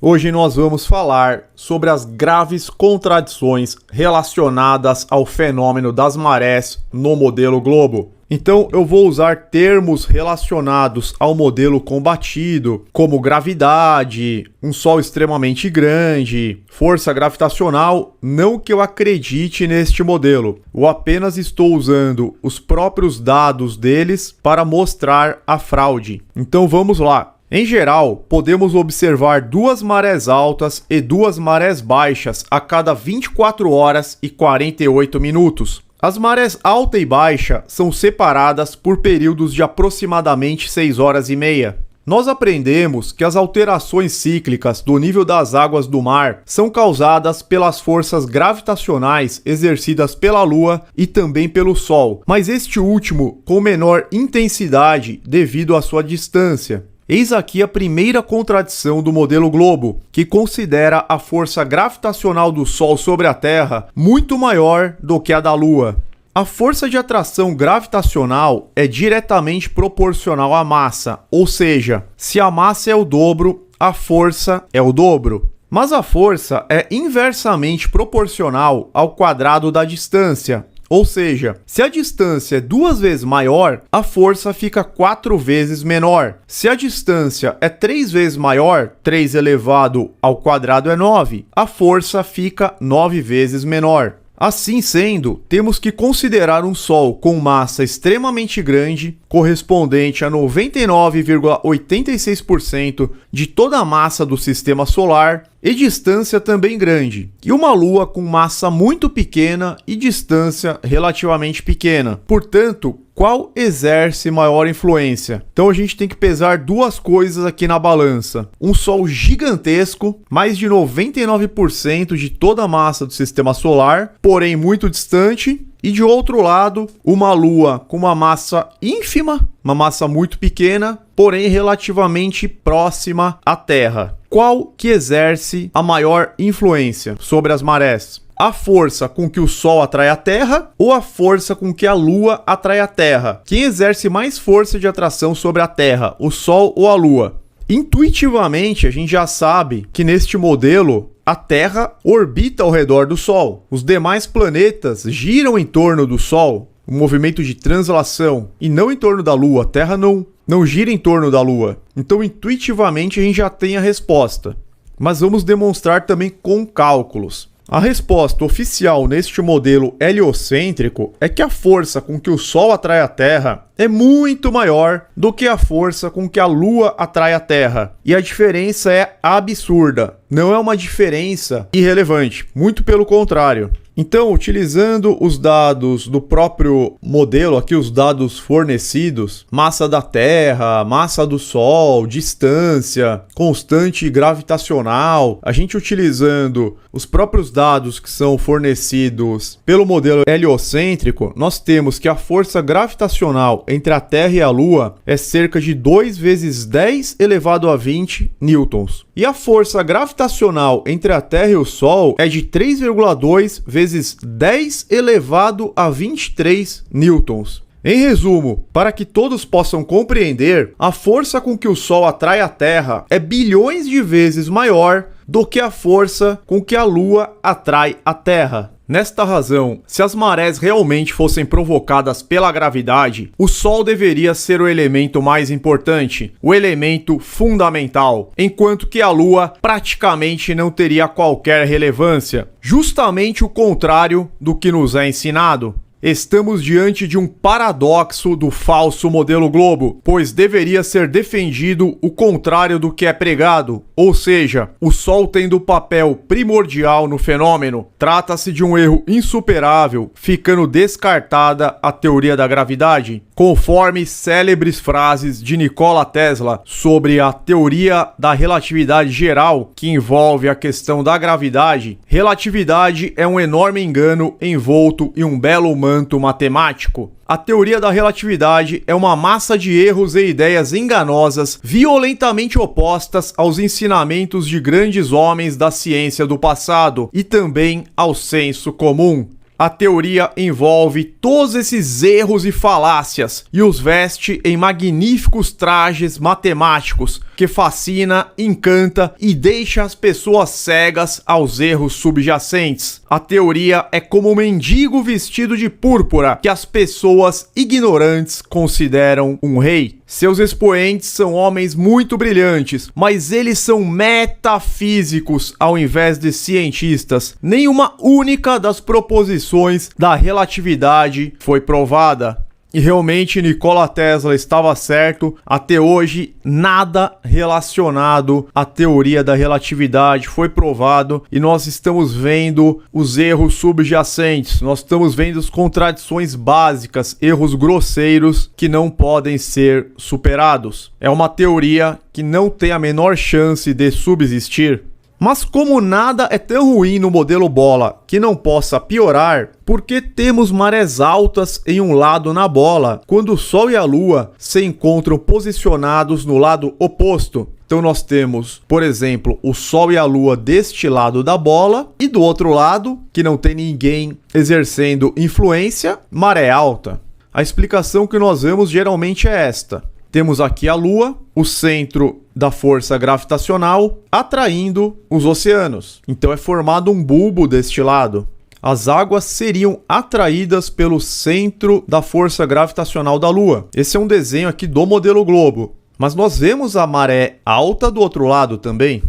Hoje nós vamos falar sobre as graves contradições relacionadas ao fenômeno das marés no modelo globo. Então eu vou usar termos relacionados ao modelo combatido, como gravidade, um Sol extremamente grande, força gravitacional, não que eu acredite neste modelo. Eu apenas estou usando os próprios dados deles para mostrar a fraude. Então vamos lá. Em geral, podemos observar duas marés altas e duas marés baixas a cada 24 horas e 48 minutos. As marés alta e baixa são separadas por períodos de aproximadamente 6 horas e meia. Nós aprendemos que as alterações cíclicas do nível das águas do mar são causadas pelas forças gravitacionais exercidas pela Lua e também pelo Sol, mas este último com menor intensidade devido à sua distância. Eis aqui a primeira contradição do modelo globo, que considera a força gravitacional do Sol sobre a Terra muito maior do que a da Lua. A força de atração gravitacional é diretamente proporcional à massa, ou seja, se a massa é o dobro, a força é o dobro. Mas a força é inversamente proporcional ao quadrado da distância. Ou seja, se a distância é 2 vezes maior, a força fica 4 vezes menor. Se a distância é 3 vezes maior, 3 elevado ao quadrado é 9, a força fica 9 vezes menor. Assim sendo, temos que considerar um Sol com massa extremamente grande, correspondente a 99,86% de toda a massa do Sistema Solar, e distância também grande, e uma Lua com massa muito pequena e distância relativamente pequena. Portanto, qual exerce maior influência? Então a gente tem que pesar duas coisas aqui na balança. Um Sol gigantesco, mais de 99% de toda a massa do Sistema Solar, porém muito distante. E de outro lado, uma Lua com uma massa ínfima, uma massa muito pequena, porém relativamente próxima à Terra. Qual que exerce a maior influência sobre as marés? A força com que o Sol atrai a Terra ou a força com que a Lua atrai a Terra? Quem exerce mais força de atração sobre a Terra, o Sol ou a Lua? Intuitivamente, a gente já sabe que neste modelo, a Terra orbita ao redor do Sol. Os demais planetas giram em torno do Sol, um movimento de translação, e não em torno da Lua. A Terra não gira em torno da Lua. Então, intuitivamente, a gente já tem a resposta. Mas vamos demonstrar também com cálculos. A resposta oficial neste modelo heliocêntrico é que a força com que o Sol atrai a Terra é muito maior do que a força com que a Lua atrai a Terra. E a diferença é absurda. Não é uma diferença irrelevante, muito pelo contrário. Então, utilizando os dados do próprio modelo, aqui os dados fornecidos, massa da Terra, massa do Sol, distância, constante gravitacional, a gente utilizando os próprios dados que são fornecidos pelo modelo heliocêntrico, nós temos que a força gravitacional entre a Terra e a Lua é cerca de 2 vezes 10 elevado a 20 newtons. E a força gravitacional entre a Terra e o Sol é de 3,2 vezes 10 elevado a 23 newtons. Em resumo, para que todos possam compreender, a força com que o Sol atrai a Terra é bilhões de vezes maior do que a força com que a Lua atrai a Terra. Nesta razão, se as marés realmente fossem provocadas pela gravidade, o Sol deveria ser o elemento mais importante, o elemento fundamental, enquanto que a Lua praticamente não teria qualquer relevância, justamente o contrário do que nos é ensinado. Estamos diante de um paradoxo do falso modelo globo, pois deveria ser defendido o contrário do que é pregado, ou seja, o Sol tendo papel primordial no fenômeno. Trata-se de um erro insuperável, ficando descartada a teoria da gravidade, conforme célebres frases de Nikola Tesla sobre a teoria da relatividade geral, que envolve a questão da gravidade. Relatividade é um enorme engano envolto em um belo manto matemático. A teoria da relatividade é uma massa de erros e ideias enganosas, violentamente opostas aos ensinamentos de grandes homens da ciência do passado e também ao senso comum. A teoria envolve todos esses erros e falácias e os veste em magníficos trajes matemáticos que fascina, encanta e deixa as pessoas cegas aos erros subjacentes. A teoria é como um mendigo vestido de púrpura que as pessoas ignorantes consideram um rei. Seus expoentes são homens muito brilhantes, mas eles são metafísicos ao invés de cientistas. Nenhuma única das proposições da relatividade foi provada. E realmente Nikola Tesla estava certo. Até hoje, nada relacionado à teoria da relatividade foi provado e nós estamos vendo os erros subjacentes, nós estamos vendo as contradições básicas, erros grosseiros que não podem ser superados. É uma teoria que não tem a menor chance de subsistir. Mas como nada é tão ruim no modelo bola que não possa piorar, por que temos marés altas em um lado na bola, quando o Sol e a Lua se encontram posicionados no lado oposto? Então nós temos, por exemplo, o Sol e a Lua deste lado da bola e do outro lado, que não tem ninguém exercendo influência, maré alta. A explicação que nós vemos geralmente é esta. Temos aqui a Lua, o centro da força gravitacional, atraindo os oceanos. Então é formado um bulbo deste lado. As águas seriam atraídas pelo centro da força gravitacional da Lua. Esse é um desenho aqui do modelo globo. Mas nós vemos a maré alta do outro lado também.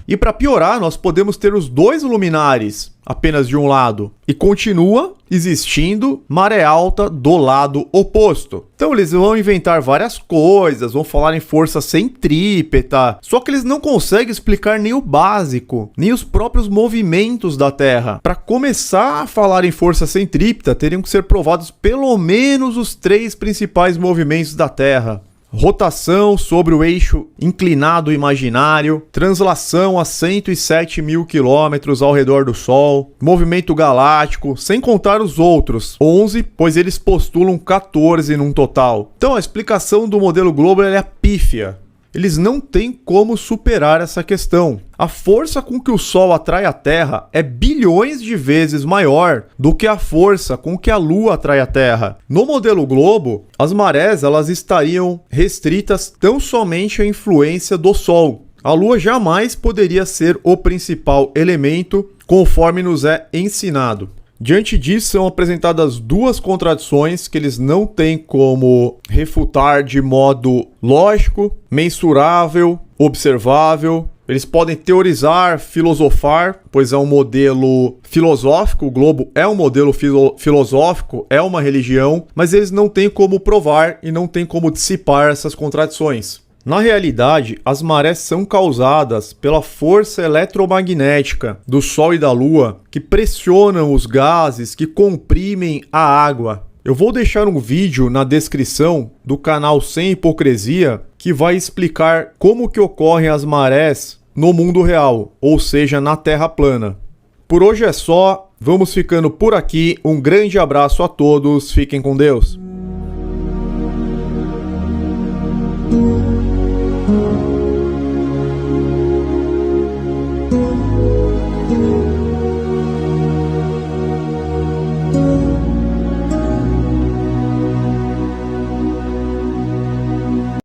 E para piorar, nós podemos ter os dois luminares apenas de um lado. E continua existindo maré alta do lado oposto. Então eles vão inventar várias coisas, vão falar em força centrípeta. Só que eles não conseguem explicar nem o básico, nem os próprios movimentos da Terra. Para começar a falar em força centrípeta, teriam que ser provados pelo menos os 3 principais movimentos da Terra. Rotação sobre o eixo inclinado imaginário, translação a 107 mil quilômetros ao redor do Sol, movimento galáctico, sem contar os outros, 11, pois eles postulam 14 num total. Então a explicação do modelo globo é pífia. Eles não têm como superar essa questão. A força com que o Sol atrai a Terra é bilhões de vezes maior do que a força com que a Lua atrai a Terra. No modelo globo, as marés elas estariam restritas tão somente à influência do Sol. A Lua jamais poderia ser o principal elemento, conforme nos é ensinado. Diante disso, são apresentadas 2 contradições que eles não têm como refutar de modo lógico, mensurável, observável. Eles podem teorizar, filosofar, pois é um modelo filosófico, o globo é um modelo filosófico, é uma religião, mas eles não têm como provar e não têm como dissipar essas contradições. Na realidade, as marés são causadas pela força eletromagnética do Sol e da Lua que pressionam os gases que comprimem a água. Eu vou deixar um vídeo na descrição do canal Sem Hipocrisia que vai explicar como que ocorrem as marés no mundo real, ou seja, na Terra plana. Por hoje é só, vamos ficando por aqui, um grande abraço a todos, fiquem com Deus.